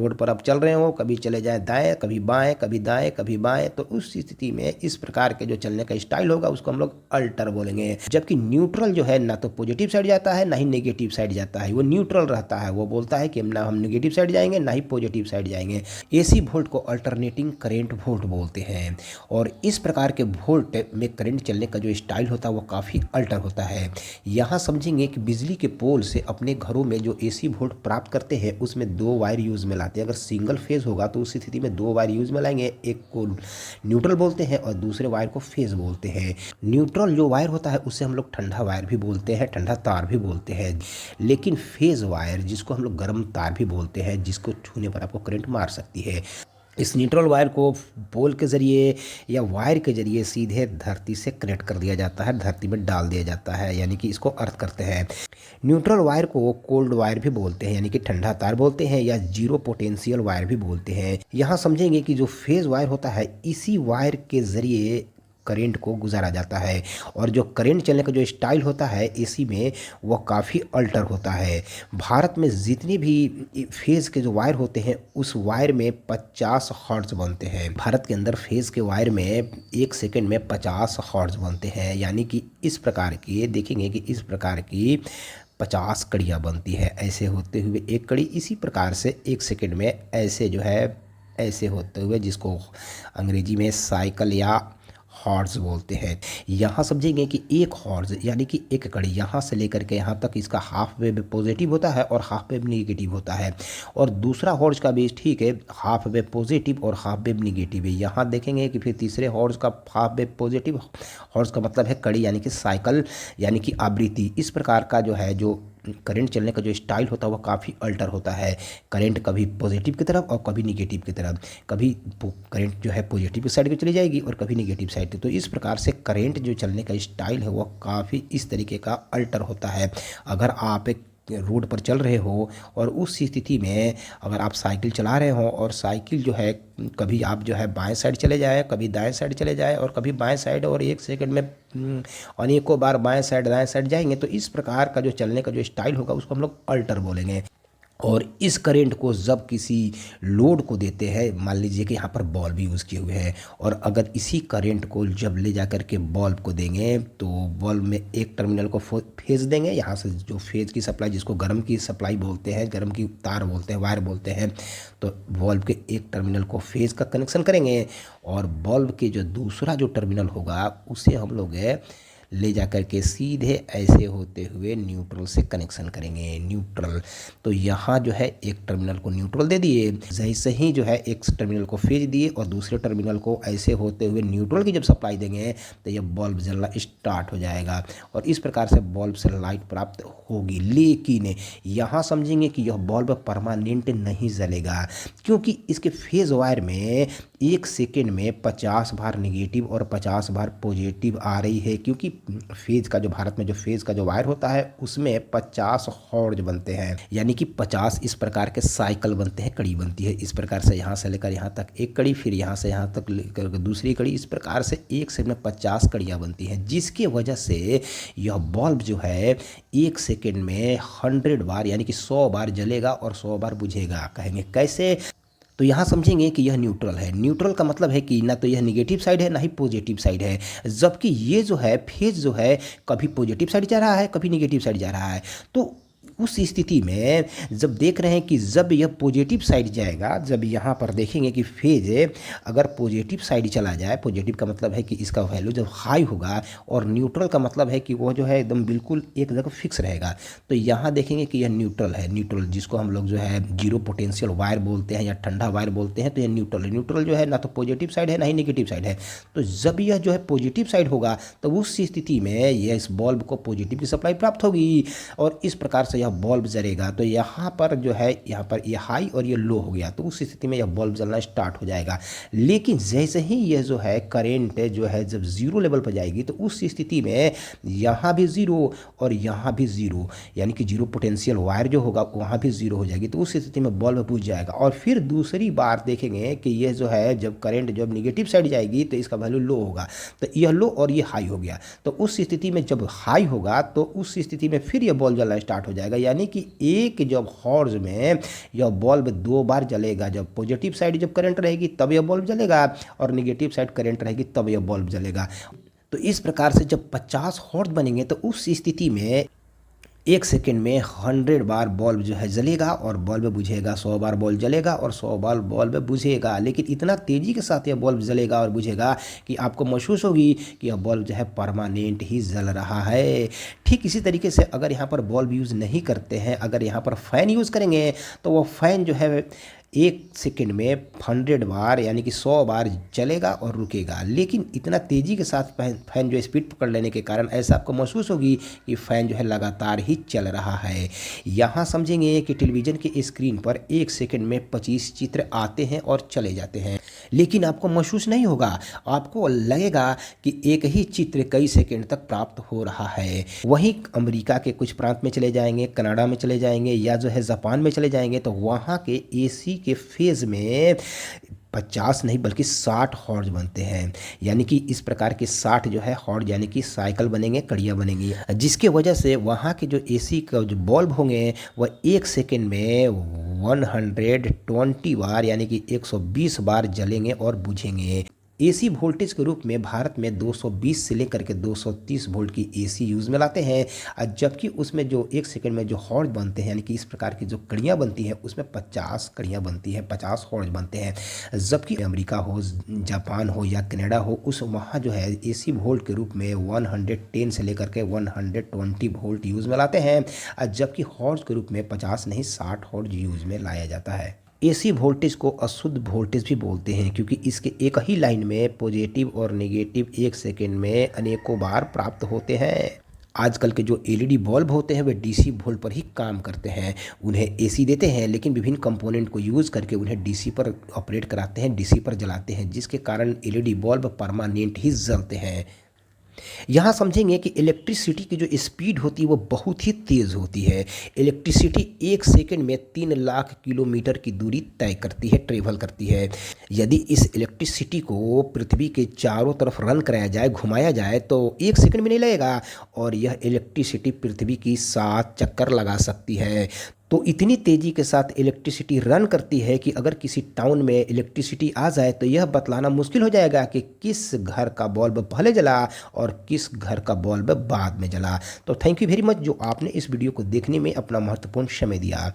Road पर आप चल रहे हो, कभी चले जाए दाएं, कभी बाएं, कभी दाएं, कभी बाएं, तो उस स्थिति में इस प्रकार के जो चलने का स्टाइल होगा उसको हम लोग अल्टर बोलेंगे। जबकि न्यूट्रल जो है ना तो पॉजिटिव साइड जाता है ना ही नेगेटिव साइड जाता है, वो न्यूट्रल रहता है। वो बोलता है कि ना हम नेगेटिव साइड जाएंगे ना ही पॉजिटिव साइड जाएंगे। एसी वोल्ट को अल्टरनेटिंग करेंट वोल्ट बोलते हैं। और इस प्रकार के वोल्ट में करंट चलने का जो स्टाइल होता है वो काफ़ी अल्टर होता है। यहाँ समझेंगे कि बिजली के पोल से अपने घरों में जो एसी वोल्ट प्राप्त करते हैं उसमें दो वायर यूज़ में लाते हैं। अगर सिंगल फेज होगा तो उस स्थिति में दो वायर यूज़ में लाएंगे, एक को न्यूट्रल बोलते हैं और दूसरे वायर को फेज बोलते हैं। न्यूट्रल जो वायर होता है उससे हम लोग ठंडा वायर भी बोलते हैं, ठंडा तार भी बोलते हैं। लेकिन फेज वायर जिसको हम लोग गर्म तार भी बोलते हैं, जिसको छूने पर आपको करंट मार सकती है। इस न्यूट्रल वायर को पोल के ज़रिए या वायर के ज़रिए सीधे धरती से कनेक्ट कर दिया जाता है, धरती में डाल दिया जाता है, यानी कि इसको अर्थ करते हैं। न्यूट्रल वायर को कोल्ड वायर भी बोलते हैं, यानी कि ठंडा तार बोलते हैं, या जीरो पोटेंशियल वायर भी बोलते हैं। यहाँ समझेंगे कि जो फेज वायर होता है इसी वायर के ज़रिए करंट को गुजारा जाता है। और जो करंट चलने का जो स्टाइल होता है एसी में वो काफ़ी अल्टर होता है। भारत में जितनी भी फेज़ के जो वायर होते हैं उस वायर में 50 हर्ट्ज बनते हैं। भारत के अंदर फेज़ के वायर में 1 सेकंड में 50 हर्ट्ज बनते हैं, यानी कि इस प्रकार की देखेंगे कि इस प्रकार की 50 कड़ियाँ बनती है। ऐसे होते हुए एक कड़ी इसी प्रकार से 1 सेकंड में ऐसे जो है ऐसे होते हुए, जिसको अंग्रेजी में साइकिल या हॉर्स बोलते हैं। यहाँ समझेंगे कि एक हॉर्स यानी कि एक कड़ी यहाँ से लेकर के यहाँ तक इसका हाफ वेव पॉजिटिव होता है और हाफ वेव निगेटिव होता है। और दूसरा हॉर्स का भी ठीक है, हाफ वेव पॉजिटिव और हाफ वेव निगेटिव है। यहाँ देखेंगे कि फिर तीसरे हॉर्स का हाफ वेव पॉजिटिव, हॉर्स का मतलब है कड़ी यानी कि साइकिल यानी कि आवृत्ति। इस प्रकार का जो है जो करंट चलने का जो स्टाइल होता है वो काफ़ी अल्टर होता है। करंट कभी पॉजिटिव की तरफ और कभी निगेटिव की तरफ, कभी करंट जो है पॉजिटिव साइड की चली जाएगी और कभी निगेटिव साइड की। तो इस प्रकार से करंट जो चलने का स्टाइल है वो काफ़ी इस तरीके का अल्टर होता है। अगर आप एक रोड पर चल रहे हो और उस स्थिति में अगर आप साइकिल चला रहे हो और साइकिल जो है कभी आप जो है बाएं साइड चले जाए, कभी दाएं साइड चले जाए और कभी बाएं साइड, और 1 सेकंड में अनेकों बार बाएं साइड दाएं साइड जाएंगे, तो इस प्रकार का जो चलने का जो स्टाइल होगा उसको हम लोग अल्टर बोलेंगे। और इस करंट को जब किसी लोड को देते हैं, मान लीजिए कि यहाँ पर बल्ब यूज़ किए हुए हैं, और अगर इसी करंट को जब ले जा कर के बल्ब को देंगे तो बल्ब में एक टर्मिनल को फेज देंगे, यहाँ से जो फेज की सप्लाई जिसको गर्म की सप्लाई बोलते हैं, गर्म की तार बोलते हैं, वायर बोलते हैं, तो बल्ब के एक टर्मिनल को फेज का कनेक्शन करेंगे और बल्ब के जो दूसरा जो टर्मिनल होगा उसे हम लोग ले जा कर के सीधे ऐसे होते हुए न्यूट्रल से कनेक्शन करेंगे। न्यूट्रल तो यहाँ जो है एक टर्मिनल को न्यूट्रल दे दिए, जैसे ही जो है एक टर्मिनल को फेज दिए और दूसरे टर्मिनल को ऐसे होते हुए न्यूट्रल की जब सप्लाई देंगे तो यह बल्ब जलना स्टार्ट हो जाएगा और इस प्रकार से बल्ब से लाइट प्राप्त होगी। लेकिन यहाँ समझेंगे कि यह बल्ब परमानेंट नहीं जलेगा, क्योंकि इसके फेज वायर में 1 सेकेंड में 50 बार निगेटिव और 50 बार पॉजिटिव आ रही है। क्योंकि फेज का जो भारत में जो फेज का जो वायर होता है उसमें 50 हॉर्ज बनते हैं, यानी कि 50 इस प्रकार के साइकिल बनते हैं, कड़ी बनती है। इस प्रकार से यहाँ से लेकर यहाँ तक एक कड़ी, फिर यहाँ से यहाँ तक लेकर दूसरी कड़ी, इस प्रकार से 1 सेकंड में 50 कड़ियाँ बनती हैं, जिसकी वजह से यह बल्ब जो है 1 सेकंड में 100 बार यानी कि 100 बार जलेगा और 100 बार बुझेगा। कहेंगे कैसे? तो यहाँ समझेंगे कि यह न्यूट्रल है। न्यूट्रल का मतलब है कि ना तो यह निगेटिव साइड है ना ही पॉजिटिव साइड है, जबकि ये जो है फेज जो है कभी पॉजिटिव साइड जा रहा है कभी निगेटिव साइड जा रहा है। तो उस स्थिति में जब देख रहे हैं कि जब यह पॉजिटिव साइड जाएगा, जब यहाँ पर देखेंगे कि फेज अगर पॉजिटिव साइड चला जाए, पॉजिटिव का मतलब है कि इसका वैल्यू जब हाई होगा, और न्यूट्रल का मतलब है कि वो जो है एकदम बिल्कुल एक जगह फिक्स रहेगा। तो यहाँ देखेंगे कि यह न्यूट्रल है। न्यूट्रल जिसको हम लोग जो है जीरो पोटेंशियल वायर बोलते हैं या ठंडा वायर बोलते हैं, तो यह न्यूट्रल है। न्यूट्रल जो है ना तो पॉजिटिव साइड है ना ही निगेटिव साइड है। तो जब यह जो है पॉजिटिव साइड होगा तो उस स्थिति में यह इस बल्ब को पॉजिटिव की सप्लाई प्राप्त होगी और इस प्रकार से यह बल्ब जलेगा। तो यहाँ पर जो है यहाँ पर ये हाई और ये लो हो गया, तो उस स्थिति में यह बल्ब जलना स्टार्ट हो जाएगा। लेकिन जैसे ही यह जो है करंट जो है जब जीरो लेवल पर जाएगी तो उस स्थिति में यहाँ भी जीरो और यहाँ भी जीरो, यानी कि जीरो पोटेंशियल वायर जो होगा वहाँ भी जीरो हो जाएगी। तो उस स्थिति में बल्ब बुझ जाएगा। और फिर दूसरी बार देखेंगे कि यह जो है जब करंट जब निगेटिव साइड जाएगी तो इसका वैल्यू लो होगा, तो यह लो और ये हाई हो गया। तो उस स्थिति में जब हाई होगा तो उस स्थिति में फिर यह बल्ब जलना स्टार्ट हो जाएगा। जाएगा, यानी कि एक जब हॉर्स में यह बल्ब 2 बार जलेगा, जब पॉजिटिव साइड जब करंट रहेगी तब यह बल्ब जलेगा और निगेटिव साइड करंट रहेगी तब यह बल्ब जलेगा। तो इस प्रकार से जब 50 हॉर्स बनेंगे तो उस स्थिति में 1 सेकंड में 100 बार बल्ब जो है जलेगा और बल्ब बुझेगा, 100 बार बल्ब जलेगा और 100 बार बल्ब बुझेगा। लेकिन इतना तेज़ी के साथ यह बल्ब जलेगा और बुझेगा कि आपको महसूस होगी कि यह बल्ब जो है परमानेंट ही जल रहा है। ठीक इसी तरीके से अगर यहाँ पर बल्ब यूज़ नहीं करते हैं, अगर यहाँ पर फ़ैन यूज़ करेंगे तो वह फ़ैन जो है 1 सेकंड में 100 बार यानी कि 100 बार चलेगा और रुकेगा। लेकिन इतना तेज़ी के साथ फ़ैन जो स्पीड पकड़ लेने के कारण ऐसा आपको महसूस होगी कि फ़ैन जो है लगातार ही चल रहा है। यहाँ समझेंगे कि टेलीविज़न के स्क्रीन पर 1 सेकंड में 25 चित्र आते हैं और चले जाते हैं, लेकिन आपको महसूस नहीं होगा, आपको लगेगा कि एक ही चित्र कई सेकंड तक प्राप्त हो रहा है। वहीं अमेरिका के कुछ प्रांत में चले जाएंगे, कनाडा में चले जाएंगे या जो है जापान में चले जाएंगे तो वहाँ के एसी के फेज़ में 50 नहीं बल्कि 60 हॉर्स बनते हैं। यानी कि इस प्रकार के 60 जो है हॉर्स यानी कि साइकिल बनेंगे, कड़ियाँ बनेंगी, जिसके वजह से वहाँ के जो एसी का जो बल्ब होंगे वह 1 सेकंड में 120 बार यानी कि 120 बार जलेंगे और बुझेंगे। एसी वोल्टेज के रूप में भारत में 220 से लेकर के 230 वोल्ट की एसी यूज़ में लाते हैं, जबकि उसमें जो 1 सेकंड में जो हॉर्स बनते हैं यानी कि इस प्रकार की जो कड़ियाँ बनती हैं उसमें 50 कड़ियाँ बनती हैं, 50 हॉर्स बनते हैं। जबकि अमेरिका हो, जापान हो या कनाडा हो, उस वहाँ जो है एसी वोल्ट के रूप में 110 से लेकर के 120 वोल्ट यूज़ में लाते हैं, जबकि हॉर्स के रूप में 50 नहीं 60 हॉर्स यूज़ में लाया जाता है। एसी वोल्टेज को अशुद्ध वोल्टेज भी बोलते हैं क्योंकि इसके एक ही लाइन में पॉजिटिव और नेगेटिव 1 सेकंड में अनेकों बार प्राप्त होते हैं। आजकल के जो एलईडी बल्ब होते हैं वे डीसी वोल्ट पर ही काम करते हैं। उन्हें एसी देते हैं लेकिन विभिन्न कंपोनेंट को यूज़ करके उन्हें डीसी पर ऑपरेट कराते हैं, डीसी पर जलाते हैं, जिसके कारण एलईडी बल्ब परमानेंट ही जलते हैं। यहाँ समझेंगे कि इलेक्ट्रिसिटी की जो स्पीड होती है वो बहुत ही तेज़ होती है। इलेक्ट्रिसिटी 1 सेकंड में 3 लाख किलोमीटर की दूरी तय करती है, ट्रेवल करती है। यदि इस इलेक्ट्रिसिटी को पृथ्वी के चारों तरफ रन कराया जाए, घुमाया जाए तो 1 सेकंड में नहीं लगेगा और यह इलेक्ट्रिसिटी पृथ्वी की 7 चक्कर लगा सकती है। तो इतनी तेज़ी के साथ इलेक्ट्रिसिटी रन करती है कि अगर किसी टाउन में इलेक्ट्रिसिटी आ जाए तो यह बतलाना मुश्किल हो जाएगा कि किस घर का बल्ब पहले जला और किस घर का बल्ब बाद में जला। तो थैंक यू वेरी मच जो आपने इस वीडियो को देखने में अपना महत्वपूर्ण समय दिया।